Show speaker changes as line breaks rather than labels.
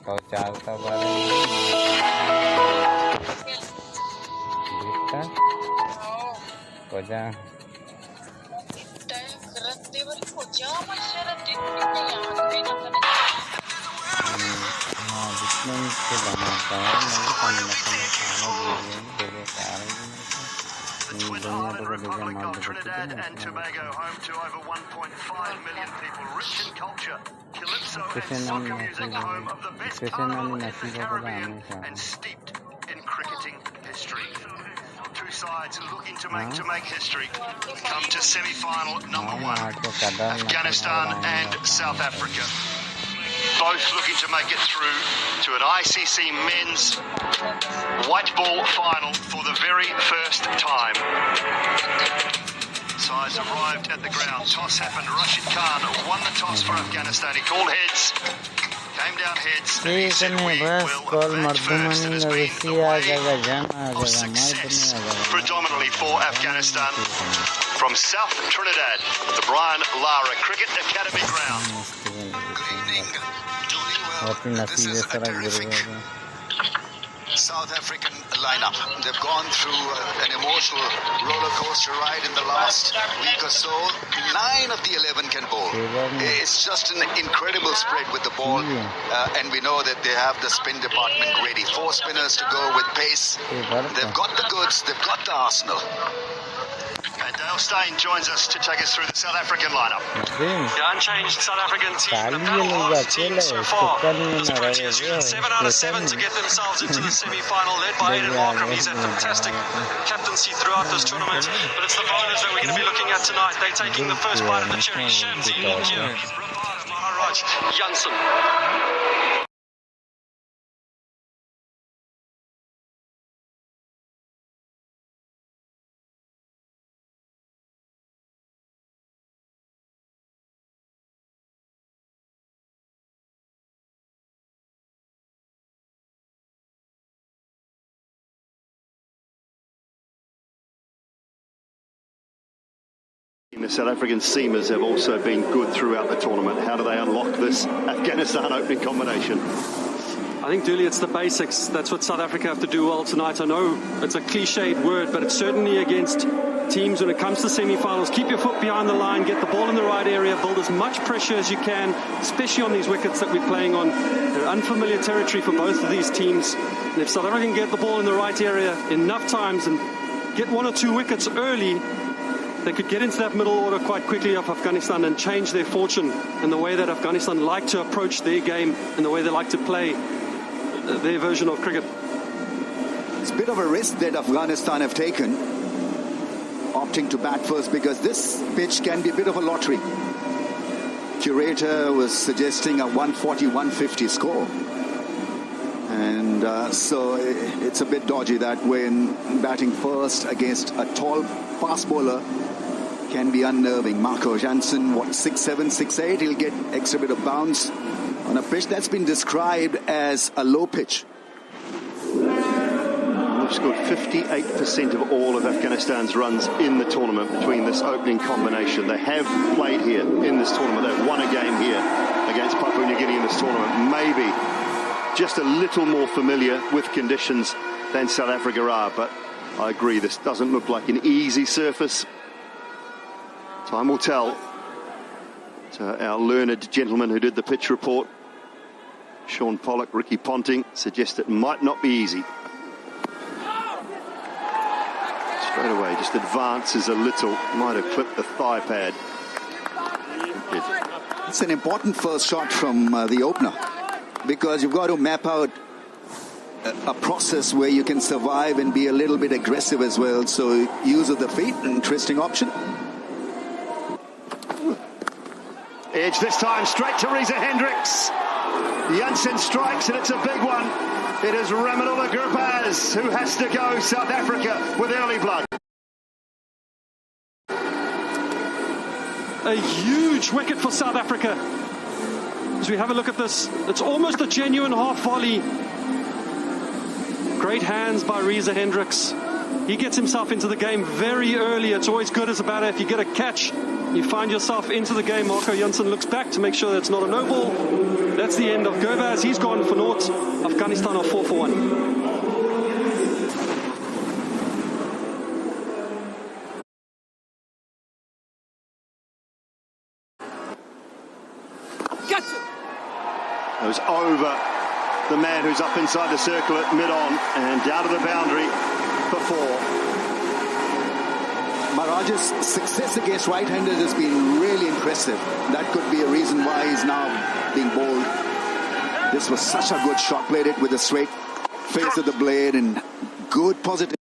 kau charta bareng dekte kau jangan जितने से बनाता है मुझे खाने
and Tobago, home to over 1.5 million people, rich in culture. Calypso and soccer music, home of the best carnival in the Caribbean, and steeped in cricketing history. Two sides looking to make history come to semi-final number one. Afghanistan and South Africa. Both looking to make it through to an ICC men's white ball final for the very first time. Sides arrived at the ground. Toss happened. Rashid Khan won the toss for Afghanistan. He called heads. Came down heads. And he said, we will bat first. And it's been the way of success, predominantly for Afghanistan. From South Trinidad, the Brian Lara Cricket Academy ground.
Good evening, this is a terrific South African lineup. They've gone through an emotional roller coaster ride in the last week or so. 9 of the 11 can bowl. It's just an incredible spread with the ball, and we know that they have the spin department ready. 4 spinners to go with pace. They've got the goods, they've got the arsenal.
And Dale Steyn joins us to take us through the South African lineup.
The unchanged South African team, the battle-hardened team so far. Sprinters using 7 out of 7 to get themselves into the semi-final, led by Aiden Markham. He's had fantastic captaincy throughout this tournament. But it's the bowlers that we're going to be looking at tonight. They're taking the first bite of the cherry. Shamsi, India, Maharaj, Janssen.
The South African seamers have also been good throughout the tournament. How do they unlock this Afghanistan opening combination?
I think, Dooley, it's the basics. That's what South Africa have to do well tonight. I know it's a cliched word, but it's certainly against teams when it comes to semi-finals. Keep your foot behind the line, get the ball in the right area, build as much pressure as you can, especially on these wickets that we're playing on. They're unfamiliar territory for both of these teams. And if South Africa can get the ball in the right area enough times and get 1 or 2 wickets early, they could get into that middle order quite quickly of Afghanistan and change their fortune in the way that Afghanistan like to approach their game and the way they like to play their version of cricket.
It's a bit of a risk that Afghanistan have taken, opting to bat first, because this pitch can be a bit of a lottery. Curator was suggesting a 140-150 score. And so it's a bit dodgy that when batting first against a tall fast bowler can be unnerving. Marco Jansen, 6'7", 6'8", he'll get extra bit of bounce on a pitch that's been described as a low pitch.
They've scored 58% of all of Afghanistan's runs in the tournament between this opening combination. They have played here in this tournament. They've won a game here against Papua New Guinea in this tournament. Maybe just a little more familiar with conditions than South Africa are, but I agree, this doesn't look like an easy surface. Time will tell. So our learned gentleman who did the pitch report, Sean Pollock, Ricky Ponting, suggest it might not be easy. Straight away, just advances a little, might have clipped the thigh pad.
It's an important first shot from the opener, because you've got to map out a process where you can survive and be a little bit aggressive as well. So use of the feet, an interesting option.
Edge this time, straight to Reza Hendricks. Janssen strikes, and it's a big one. It is Ramanullah Gurpaz who has to go. South Africa with early blood.
A huge wicket for South Africa. As we have a look at this, it's almost a genuine half volley. Great hands by Reza Hendricks. He gets himself into the game very early. It's always good as a batter if you get a catch, you find yourself into the game. Marco Jansen looks back to make sure that it's not a no ball. That's the end of Gurbaz. He's gone for naught. Afghanistan are 4 for 1.
It was over the man who's up inside the circle at mid-on and down to the boundary for 4.
Maharaj's success against right-handers has been really impressive. That could be a reason why he's now being bowled. This was such a good shot, played it with a straight face of the blade and good positive.